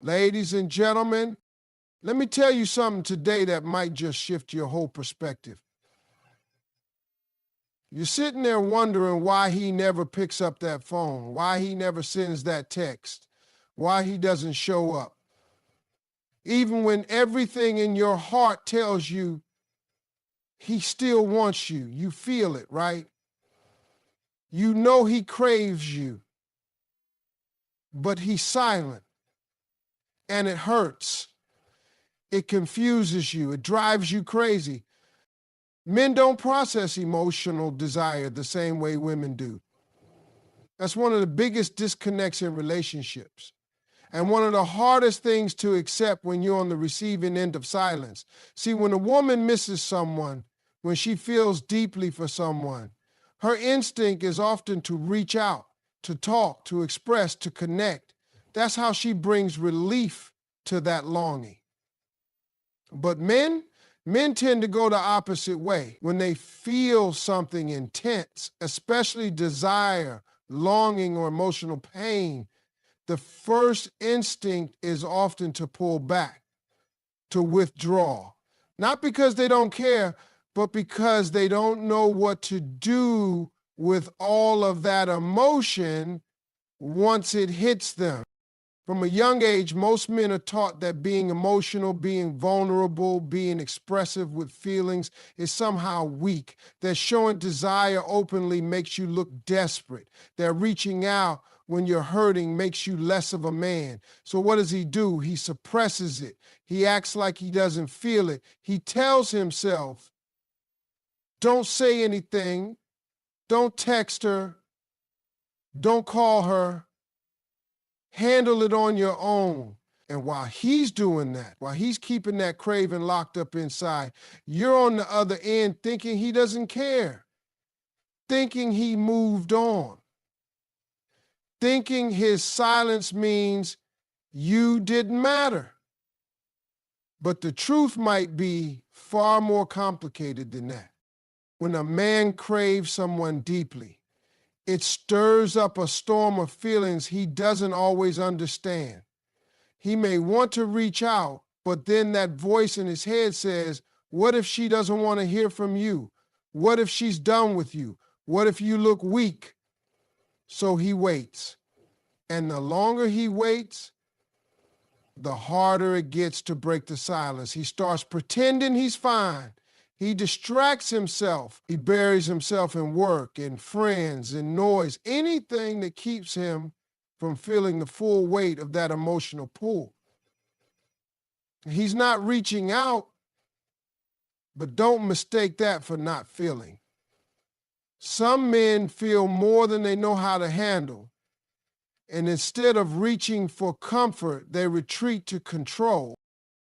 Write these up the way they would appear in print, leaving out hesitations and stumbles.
Ladies and gentlemen, let me tell you something today that might just shift your whole perspective. You're sitting there wondering why he never picks up that phone, why he never sends that text, why he doesn't show up. Even when everything in your heart tells you he still wants you, you feel it, right? You know he craves you, but he's silent, and it hurts. It confuses you. It drives you crazy. Men don't process emotional desire the same way women do. That's one of the biggest disconnects in relationships, and one of the hardest things to accept when you're on the receiving end of silence. See, when a woman misses someone, when she feels deeply for someone, her instinct is often to reach out, to talk, to express, to connect. That's how she brings relief to that longing. But men tend to go the opposite way. When they feel something intense, especially desire, longing, or emotional pain, the first instinct is often to pull back, to withdraw. Not because they don't care, but because they don't know what to do with all of that emotion once it hits them. From a young age, most men are taught that being emotional, being vulnerable, being expressive with feelings is somehow weak, that showing desire openly makes you look desperate, that reaching out when you're hurting makes you less of a man. So what does he do? He suppresses it. He acts like he doesn't feel it. He tells himself, don't say anything, don't text her, don't call her, handle it on your own. And while he's doing that, while he's keeping that craving locked up inside, you're on the other end thinking he doesn't care, thinking he moved on, thinking his silence means you didn't matter. But the truth might be far more complicated than that. When a man craves someone deeply, it stirs up a storm of feelings he doesn't always understand. He may want to reach out, but then that voice in his head says, what if she doesn't want to hear from you? What if she's done with you? What if you look weak? So he waits. And the longer he waits, the harder it gets to break the silence. He starts pretending he's fine. He distracts himself. He buries himself in work, in friends, in noise, anything that keeps him from feeling the full weight of that emotional pull. He's not reaching out, but don't mistake that for not feeling. Some men feel more than they know how to handle, and instead of reaching for comfort, they retreat to control.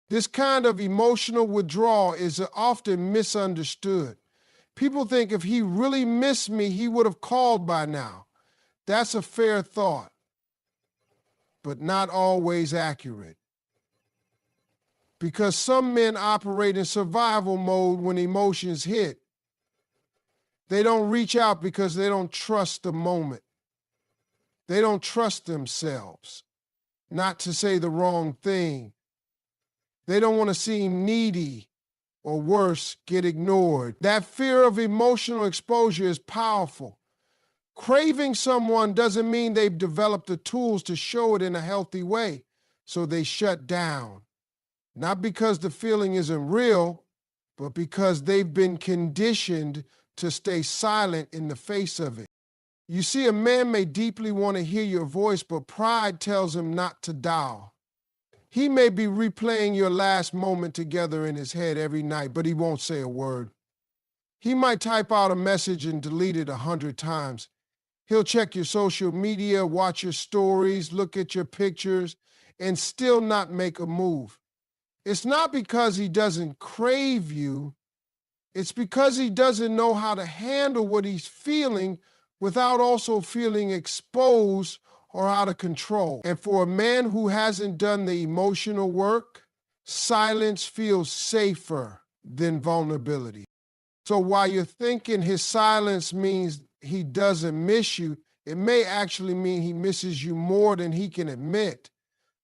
This kind of emotional withdrawal is often misunderstood. People think if he really missed me, he would have called by now. That's a fair thought, but not always accurate. Because some men operate in survival mode when emotions hit. They don't reach out because they don't trust the moment. They don't trust themselves, not to say the wrong thing. They don't want to seem needy, or worse, get ignored. That fear of emotional exposure is powerful. Craving someone doesn't mean they've developed the tools to show it in a healthy way, so they shut down. Not because the feeling isn't real, but because they've been conditioned to stay silent in the face of it. You see, a man may deeply want to hear your voice, but pride tells him not to dial. He may be replaying your last moment together in his head every night, but he won't say a word. He might type out a message and delete it 100 times. He'll check your social media, watch your stories, look at your pictures, and still not make a move. It's not because he doesn't crave you. It's because he doesn't know how to handle what he's feeling without also feeling exposed or out of control. And for a man who hasn't done the emotional work, silence feels safer than vulnerability. So while you're thinking his silence means he doesn't miss you, it may actually mean he misses you more than he can admit.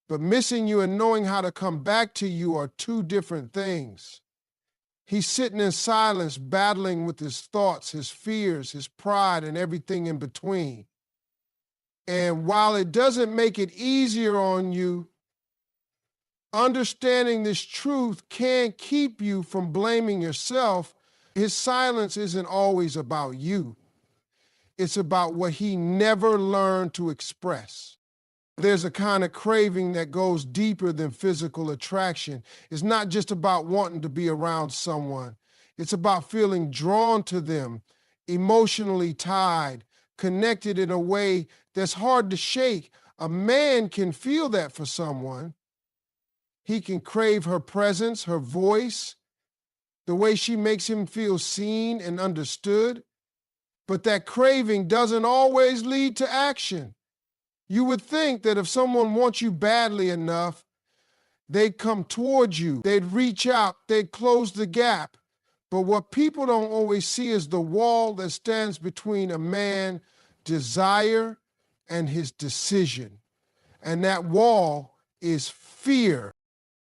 But missing you and knowing how to come back to you are two different things. He's sitting in silence, battling with his thoughts, his fears, his pride, and everything in between. And while it doesn't make it easier on you, understanding this truth can keep you from blaming yourself. His silence isn't always about you. It's about what he never learned to express. There's a kind of craving that goes deeper than physical attraction. It's not just about wanting to be around someone. It's about feeling drawn to them, emotionally tied, connected in a way that's hard to shake. A man can feel that for someone. He can crave her presence, her voice, the way she makes him feel seen and understood. But that craving doesn't always lead to action. You would think that if someone wants you badly enough, they'd come towards you, they'd reach out, they'd close the gap. But what people don't always see is the wall that stands between a man's desire and his decision. And that wall is fear.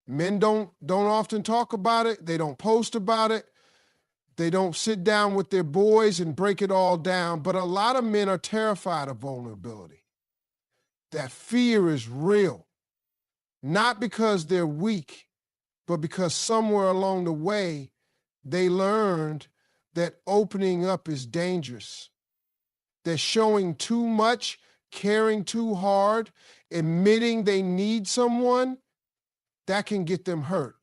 Men don't often talk about it. They don't post about it. They don't sit down with their boys and break it all down. But a lot of men are terrified of vulnerability. That fear is real, not because they're weak, but because somewhere along the way, they learned that opening up is dangerous, that showing too much, caring too hard, admitting they need someone, that can get them hurt.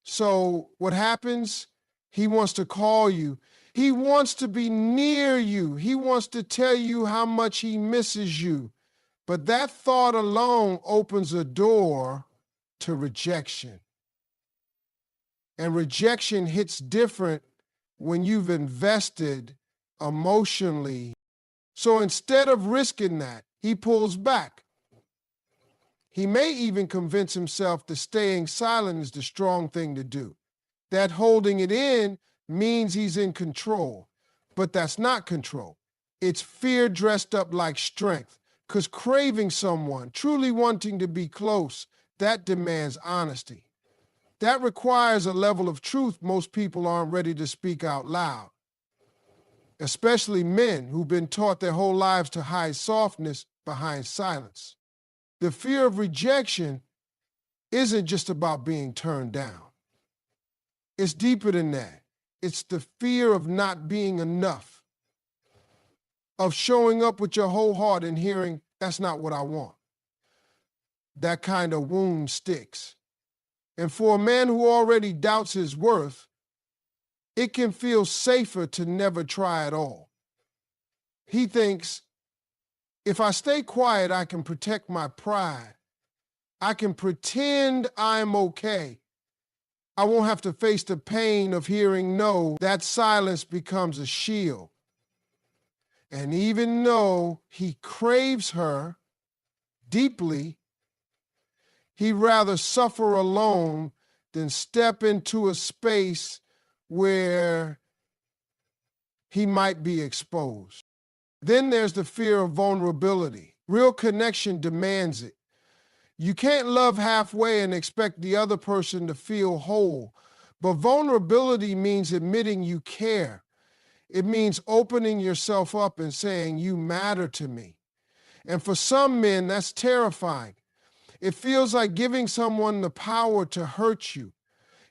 So what happens? He wants to call you. He wants to be near you. He wants to tell you how much he misses you. But that thought alone opens a door to rejection. And rejection hits different when you've invested emotionally. So instead of risking that, he pulls back. He may even convince himself that staying silent is the strong thing to do. That holding it in means he's in control. But that's not control. It's fear dressed up like strength. Because craving someone, truly wanting to be close, that demands honesty. That requires a level of truth most people aren't ready to speak out loud. Especially men who've been taught their whole lives to hide softness behind silence. The fear of rejection isn't just about being turned down. It's deeper than that. It's the fear of not being enough, of showing up with your whole heart and hearing, that's not what I want. That kind of wound sticks. And for a man who already doubts his worth, it can feel safer to never try at all. He thinks, if I stay quiet, I can protect my pride. I can pretend I'm okay. I won't have to face the pain of hearing no. That silence becomes a shield. And even though he craves her deeply, he'd rather suffer alone than step into a space where he might be exposed. Then there's the fear of vulnerability. Real connection demands it. You can't love halfway and expect the other person to feel whole. But vulnerability means admitting you care. It means opening yourself up and saying, you matter to me. And for some men, that's terrifying. It feels like giving someone the power to hurt you.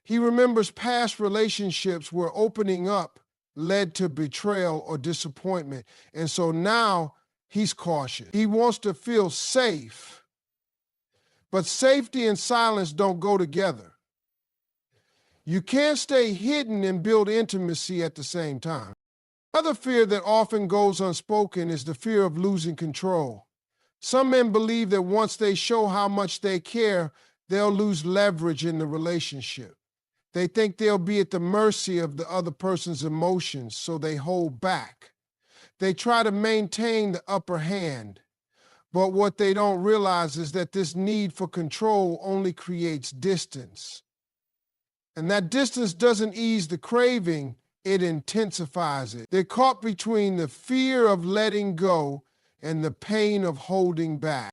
He remembers past relationships where opening up led to betrayal or disappointment. And so now he's cautious. He wants to feel safe. But safety and silence don't go together. You can't stay hidden and build intimacy at the same time. Another fear that often goes unspoken is the fear of losing control. Some men believe that once they show how much they care, they'll lose leverage in the relationship. They think they'll be at the mercy of the other person's emotions, so they hold back. They try to maintain the upper hand. But what they don't realize is that this need for control only creates distance. And that distance doesn't ease the craving, it intensifies it. They're caught between the fear of letting go and the pain of holding back.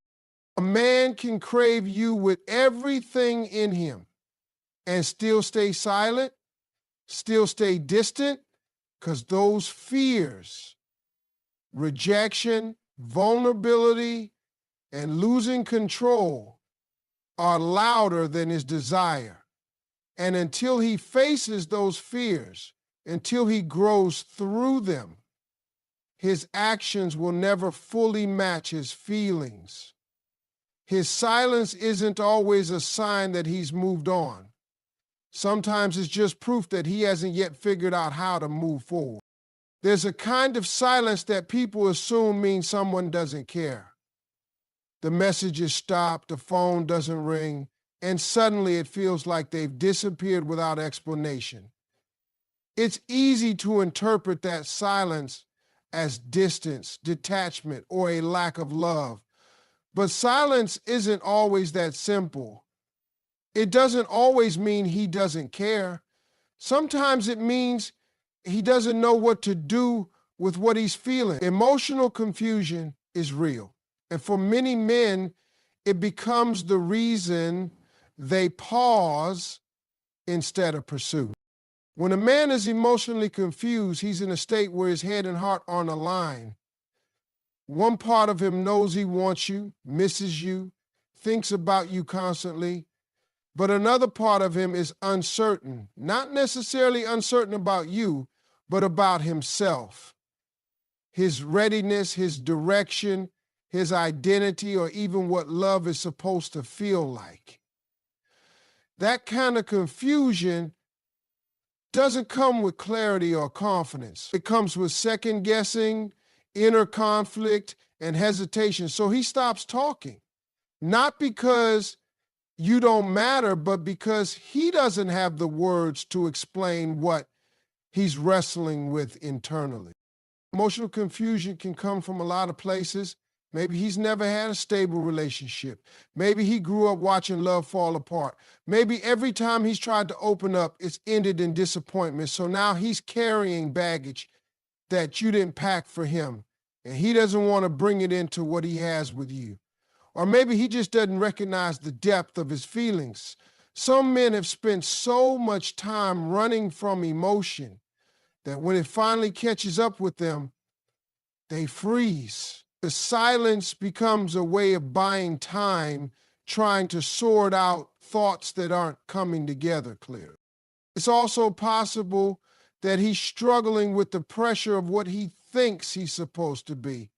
A man can crave you with everything in him and still stay silent, still stay distant, because those fears, rejection, vulnerability, and losing control are louder than his desire. And until he faces those fears, until he grows through them, his actions will never fully match his feelings. His silence isn't always a sign that he's moved on. Sometimes it's just proof that he hasn't yet figured out how to move forward. There's a kind of silence that people assume means someone doesn't care. The message is stopped, the phone doesn't ring, and suddenly it feels like they've disappeared without explanation. It's easy to interpret that silence as distance, detachment, or a lack of love. But silence isn't always that simple. It doesn't always mean he doesn't care. Sometimes it means he doesn't know what to do with what he's feeling. Emotional confusion is real. And for many men, it becomes the reason they pause instead of pursue. When a man is emotionally confused, he's in a state where his head and heart aren't aligned. One part of him knows he wants you, misses you, thinks about you constantly, but another part of him is uncertain, not necessarily uncertain about you, but about himself, his readiness, his direction, his identity, or even what love is supposed to feel like. That kind of confusion doesn't come with clarity or confidence. It comes with second guessing, inner conflict, and hesitation. So he stops talking, not because you don't matter, but because he doesn't have the words to explain what he's wrestling with internally. Emotional confusion can come from a lot of places. Maybe he's never had a stable relationship. Maybe he grew up watching love fall apart. Maybe every time he's tried to open up, it's ended in disappointment. So now he's carrying baggage that you didn't pack for him, and he doesn't want to bring it into what he has with you. Or maybe he just doesn't recognize the depth of his feelings. Some men have spent so much time running from emotion that when it finally catches up with them, they freeze. The silence becomes a way of buying time, trying to sort out thoughts that aren't coming together clearly. It's also possible that he's struggling with the pressure of what he thinks he's supposed to be.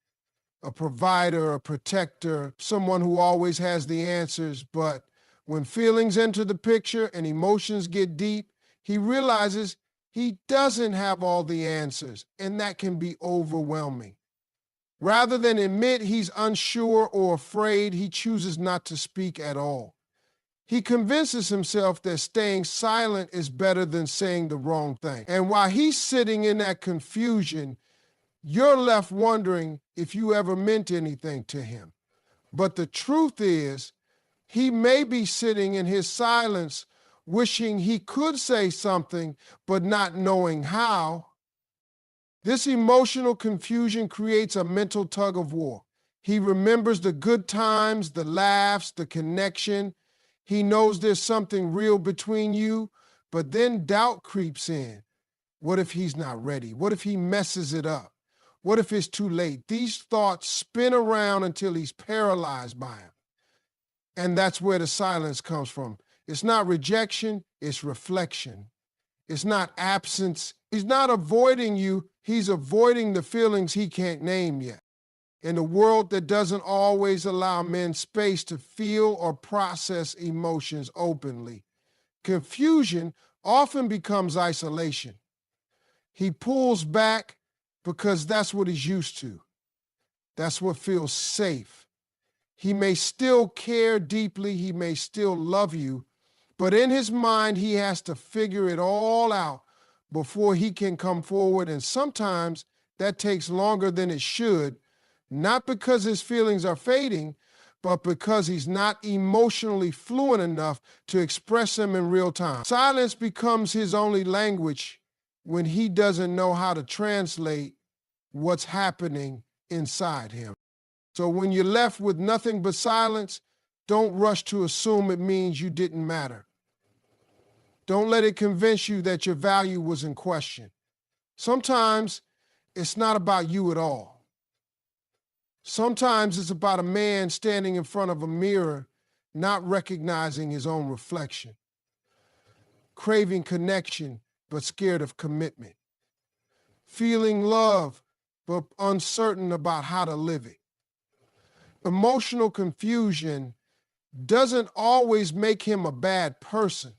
A provider, a protector, someone who always has the answers. But when feelings enter the picture and emotions get deep, he realizes he doesn't have all the answers, and that can be overwhelming. Rather than admit he's unsure or afraid, he chooses not to speak at all. He convinces himself that staying silent is better than saying the wrong thing. And while he's sitting in that confusion, you're left wondering if you ever meant anything to him. But the truth is, he may be sitting in his silence, wishing he could say something, but not knowing how. This emotional confusion creates a mental tug of war. He remembers the good times, the laughs, the connection. He knows there's something real between you, but then doubt creeps in. What if he's not ready? What if he messes it up? What if it's too late? These thoughts spin around until he's paralyzed by them. And that's where the silence comes from. It's not rejection, it's reflection. It's not absence. He's not avoiding you. He's avoiding the feelings he can't name yet. In a world that doesn't always allow men space to feel or process emotions openly, confusion often becomes isolation. He pulls back because that's what he's used to. That's what feels safe. He may still care deeply. He may still love you, but in his mind, he has to figure it all out before he can come forward. And sometimes that takes longer than it should, not because his feelings are fading, but because he's not emotionally fluent enough to express them in real time. Silence becomes his only language when he doesn't know how to translate what's happening inside him. So when you're left with nothing but silence, don't rush to assume it means you didn't matter. Don't let it convince you that your value was in question. Sometimes it's not about you at all. Sometimes it's about a man standing in front of a mirror, not recognizing his own reflection, craving connection, but scared of commitment, feeling love, but uncertain about how to live it. Emotional confusion doesn't always make him a bad person.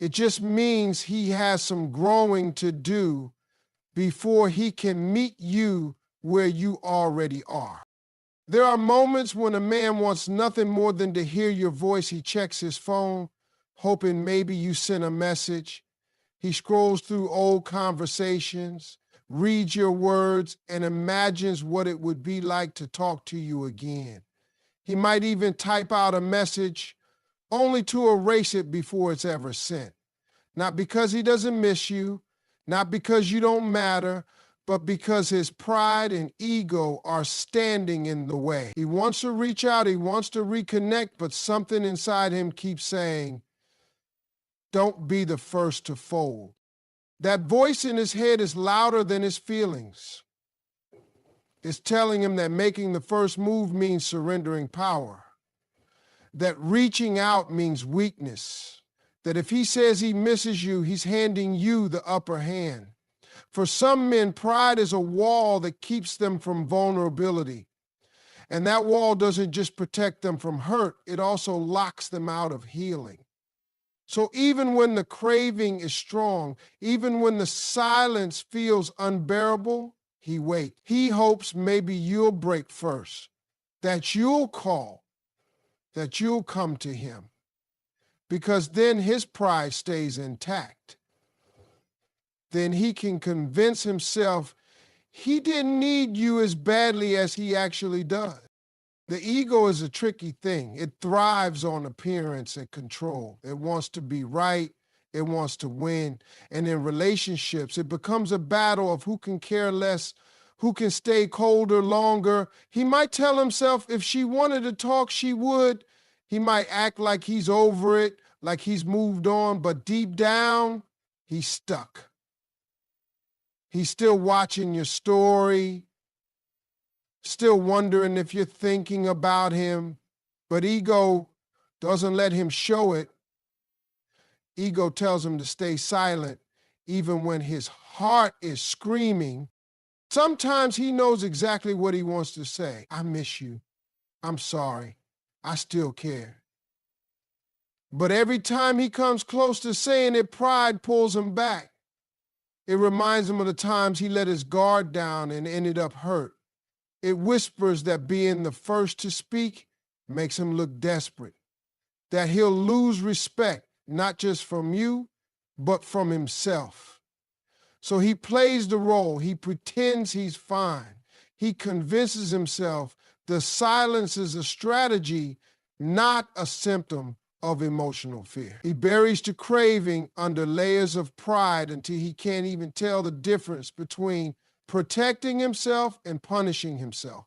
It just means he has some growing to do before he can meet you where you already are. There are moments when a man wants nothing more than to hear your voice. He checks his phone, hoping maybe you sent a message. He scrolls through old conversations, reads your words, and imagines what it would be like to talk to you again. He might even type out a message only to erase it before it's ever sent. Not because he doesn't miss you, not because you don't matter, but because his pride and ego are standing in the way. He wants to reach out, he wants to reconnect, but something inside him keeps saying, don't be the first to fold. That voice in his head is louder than his feelings. It's telling him that making the first move means surrendering power, that reaching out means weakness, that if he says he misses you, he's handing you the upper hand. For some men, pride is a wall that keeps them from vulnerability. And that wall doesn't just protect them from hurt, it also locks them out of healing. So even when the craving is strong, even when the silence feels unbearable, he waits. He hopes maybe you'll break first, that you'll call, that you'll come to him, because then his pride stays intact. Then he can convince himself he didn't need you as badly as he actually does. The ego is a tricky thing. It thrives on appearance and control. It wants to be right. It wants to win. And in relationships, it becomes a battle of who can care less, who can stay colder longer. He might tell himself if she wanted to talk, she would. He might act like he's over it, like he's moved on, but deep down, he's stuck. He's still watching your story, still wondering if you're thinking about him, but ego doesn't let him show it. Ego tells him to stay silent, even when his heart is screaming. Sometimes he knows exactly what he wants to say. I miss you. I'm sorry. I still care. But every time he comes close to saying it, pride pulls him back. It reminds him of the times he let his guard down and ended up hurt. It whispers that being the first to speak makes him look desperate, that he'll lose respect, not just from you, but from himself. So he plays the role. He pretends he's fine. He convinces himself the silence is a strategy, not a symptom of emotional fear. He buries the craving under layers of pride until he can't even tell the difference between protecting himself and punishing himself.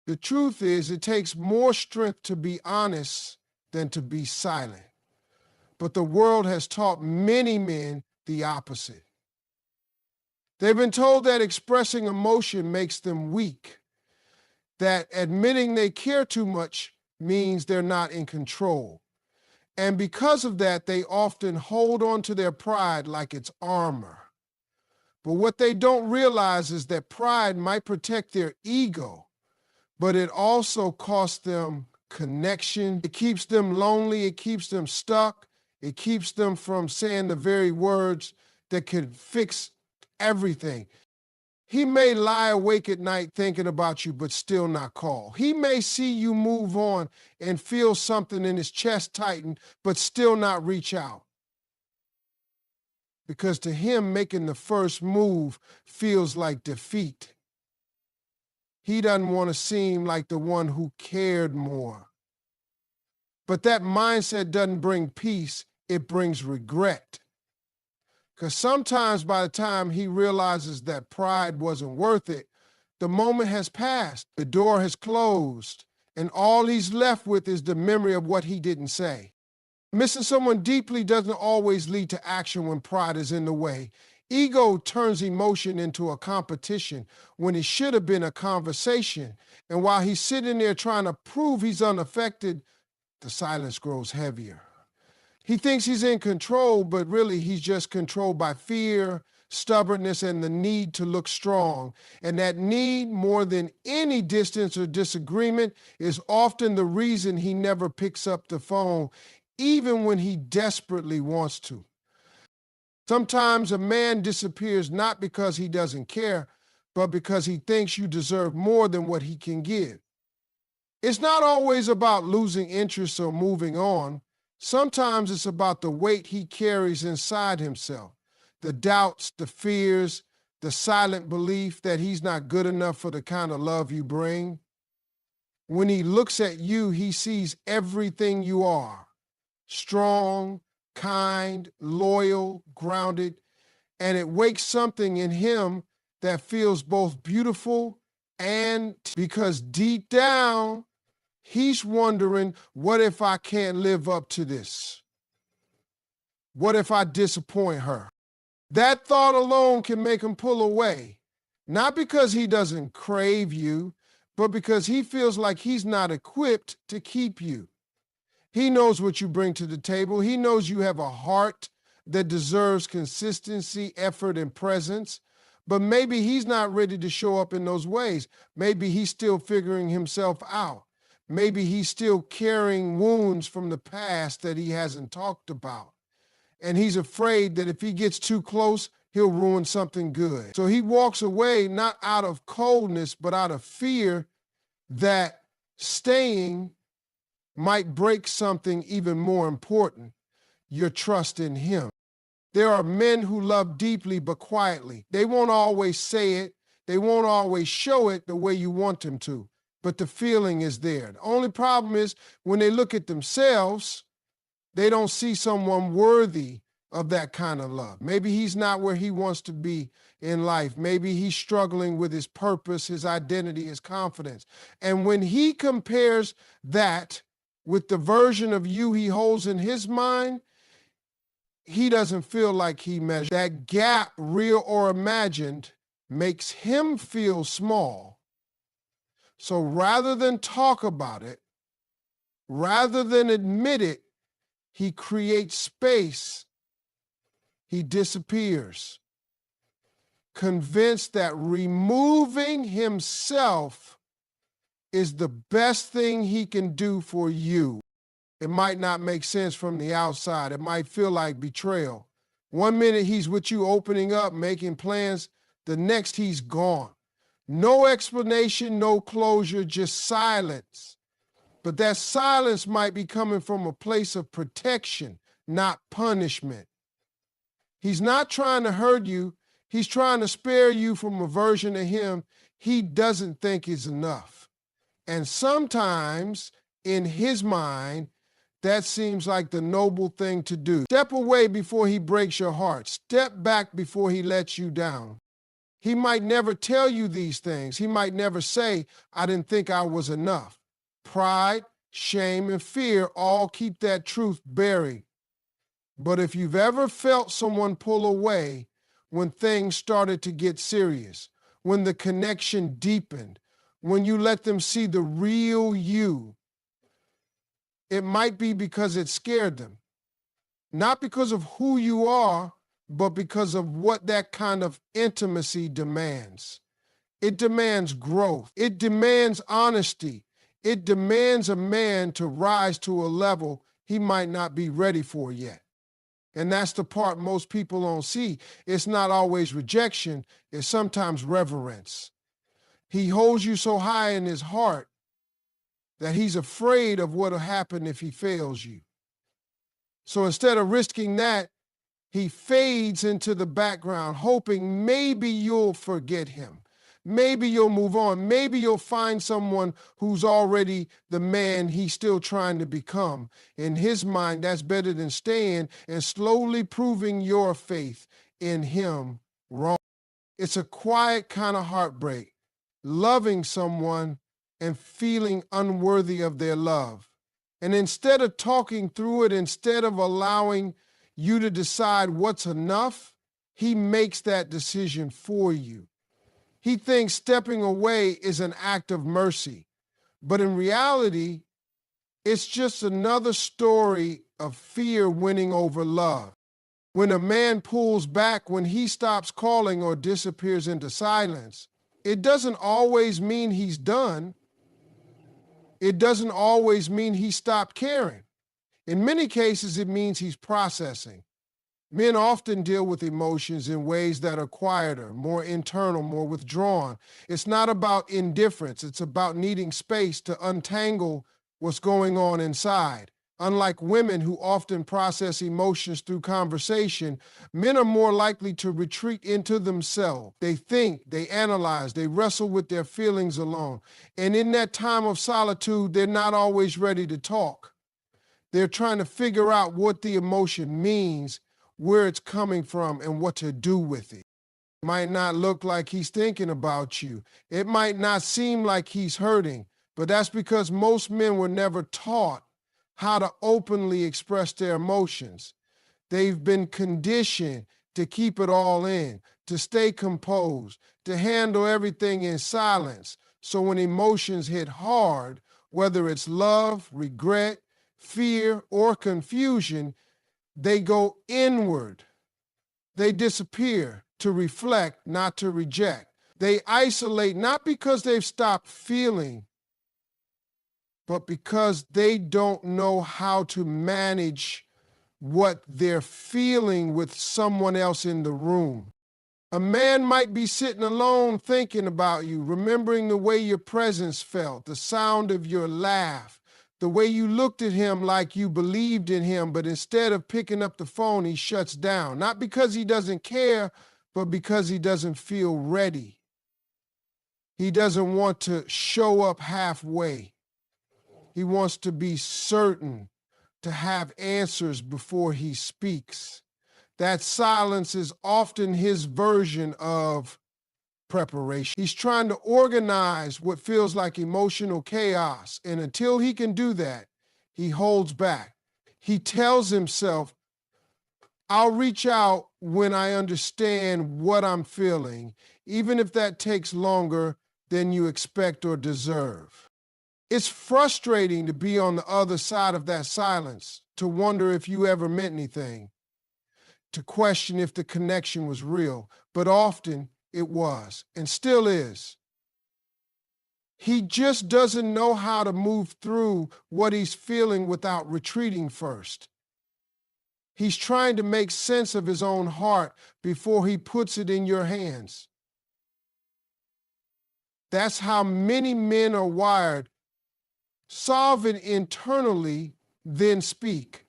The truth is, it takes more strength to be honest than to be silent. But the world has taught many men the opposite. They've been told that expressing emotion makes them weak, that admitting they care too much means they're not in control. And because of that, they often hold on to their pride like it's armor. But what they don't realize is that pride might protect their ego, but it also costs them connection. It keeps them lonely. It keeps them stuck. It keeps them from saying the very words that could fix everything. He may lie awake at night thinking about you, but still not call. He may see you move on and feel something in his chest tighten, but still not reach out. Because to him, making the first move feels like defeat. He doesn't want to seem like the one who cared more. But that mindset doesn't bring peace, it brings regret. Because sometimes by the time he realizes that pride wasn't worth it, The moment has passed, the door has closed, and all he's left with is the memory of what he didn't say. Missing someone deeply doesn't always lead to action when pride is in the way. Ego turns emotion into a competition when it should have been a conversation. And while he's sitting there trying to prove he's unaffected, the silence grows heavier. He thinks he's in control, but really he's just controlled by fear, stubbornness, and the need to look strong. And that need, more than any distance or disagreement, is often the reason he never picks up the phone, even when he desperately wants to. Sometimes a man disappears not because he doesn't care, but because he thinks you deserve more than what he can give. It's not always about losing interest or moving on. Sometimes it's about the weight he carries inside himself, the doubts, the fears, the silent belief that he's not good enough for the kind of love you bring. When he looks at you, he sees everything you are: strong, kind, loyal, grounded, and it wakes something in him that feels both beautiful and because deep down, he's wondering, what if I can't live up to this? What if I disappoint her? That thought alone can make him pull away, not because he doesn't crave you, but because he feels like he's not equipped to keep you. He knows what you bring to the table. He knows you have a heart that deserves consistency, effort, and presence. But maybe he's not ready to show up in those ways. Maybe he's still figuring himself out. Maybe he's still carrying wounds from the past that he hasn't talked about. And he's afraid that if he gets too close, he'll ruin something good. So he walks away not out of coldness, but out of fear that staying might break something even more important: your trust in him. There are men who love deeply but quietly. They won't always say it. They won't always show it the way you want them to, but the feeling is there. The only problem is when they look at themselves, they don't see someone worthy of that kind of love. Maybe he's not where he wants to be in life. Maybe he's struggling with his purpose, his identity, his confidence. And when he compares that with the version of you he holds in his mind, he doesn't feel like he measures. That gap, real or imagined, makes him feel small. So rather than talk about it, rather than admit it, he creates space. He disappears, convinced that removing himself is the best thing he can do for you. It might not make sense from the outside. It might feel like betrayal. One minute he's with you opening up, making plans. The next he's gone. No explanation, no closure, just silence. But that silence might be coming from a place of protection, not punishment. He's not trying to hurt you. He's trying to spare you from a version of him he doesn't think is enough. And sometimes, in his mind, that seems like the noble thing to do. Step away before he breaks your heart. Step back before he lets you down. He might never tell you these things. He might never say, I didn't think I was enough. Pride, shame, and fear all keep that truth buried. But if you've ever felt someone pull away when things started to get serious, when the connection deepened, when you let them see the real you, it might be because it scared them. Not because of who you are, but because of what that kind of intimacy demands. It demands growth. It demands honesty. It demands a man to rise to a level he might not be ready for yet. And that's the part most people don't see. It's not always rejection. It's sometimes reverence. He holds you so high in his heart that he's afraid of what will happen if he fails you. So instead of risking that, he fades into the background, hoping maybe you'll forget him. Maybe you'll move on. Maybe you'll find someone who's already the man he's still trying to become. In his mind, that's better than staying and slowly proving your faith in him wrong. It's a quiet kind of heartbreak, loving someone and feeling unworthy of their love. And instead of talking through it, instead of allowing you to decide what's enough, he makes that decision for you. He thinks stepping away is an act of mercy, but in reality, it's just another story of fear winning over love. When a man pulls back, when he stops calling or disappears into silence, it doesn't always mean he's done. It doesn't always mean he stopped caring. In many cases, it means he's processing. Men often deal with emotions in ways that are quieter, more internal, more withdrawn. It's not about indifference. It's about needing space to untangle what's going on inside. Unlike women who often process emotions through conversation, men are more likely to retreat into themselves. They think, they analyze, they wrestle with their feelings alone. And in that time of solitude, they're not always ready to talk. They're trying to figure out what the emotion means, where it's coming from, and what to do with it. It might not look like he's thinking about you. It might not seem like he's hurting, but that's because most men were never taught how to openly express their emotions. They've been conditioned to keep it all in, to stay composed, to handle everything in silence. So when emotions hit hard, whether it's love, regret, fear, or confusion, they go inward. They disappear to reflect, not to reject. They isolate not because they've stopped feeling, but because they don't know how to manage what they're feeling with someone else in the room. A man might be sitting alone thinking about you, remembering the way your presence felt, the sound of your laugh, the way you looked at him like you believed in him, but instead of picking up the phone, he shuts down. Not because he doesn't care, but because he doesn't feel ready. He doesn't want to show up halfway. He wants to be certain, to have answers before he speaks. That silence is often his version of preparation. He's trying to organize what feels like emotional chaos, and until he can do that, he holds back. He tells himself, I'll reach out when I understand what I'm feeling, even if that takes longer than you expect or deserve. It's frustrating to be on the other side of that silence, to wonder if you ever meant anything, to question if the connection was real, but often it was, and still is. He just doesn't know how to move through what he's feeling without retreating first. He's trying to make sense of his own heart before he puts it in your hands. That's how many men are wired. Solve it internally, then speak.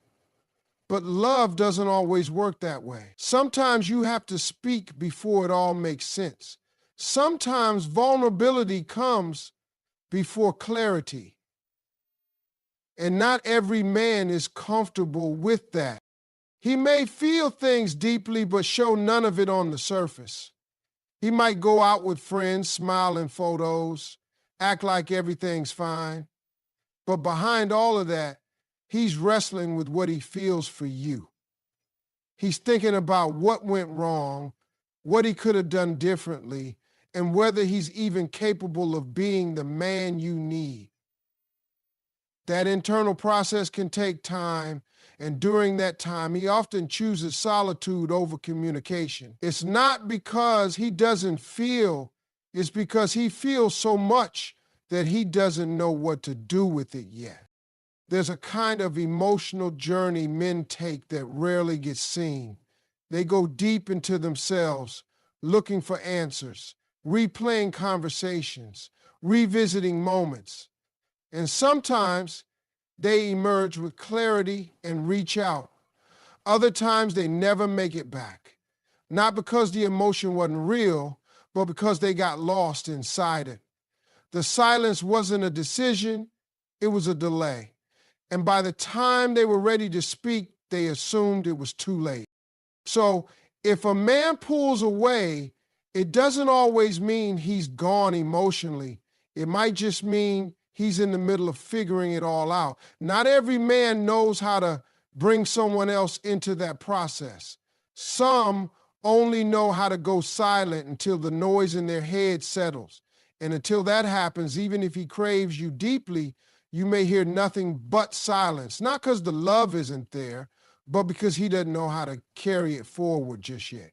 But love doesn't always work that way. Sometimes you have to speak before it all makes sense. Sometimes vulnerability comes before clarity. And not every man is comfortable with that. He may feel things deeply, but show none of it on the surface. He might go out with friends, smile in photos, act like everything's fine. But behind all of that, he's wrestling with what he feels for you. He's thinking about what went wrong, what he could have done differently, and whether he's even capable of being the man you need. That internal process can take time, and during that time, he often chooses solitude over communication. It's not because he doesn't feel, it's because he feels so much that he doesn't know what to do with it yet. There's a kind of emotional journey men take that rarely gets seen. They go deep into themselves, looking for answers, replaying conversations, revisiting moments. And sometimes they emerge with clarity and reach out. Other times they never make it back. Not because the emotion wasn't real, but because they got lost inside it. The silence wasn't a decision, it was a delay. And by the time they were ready to speak, they assumed it was too late. So if a man pulls away, It doesn't always mean he's gone emotionally. It might just mean he's in the middle of figuring it all out. Not every man knows how to bring someone else into that process. Some only know how to go silent until the noise in their head settles. And until that happens, even if he craves you deeply, you may hear nothing but silence. Not because the love isn't there, but because he doesn't know how to carry it forward just yet.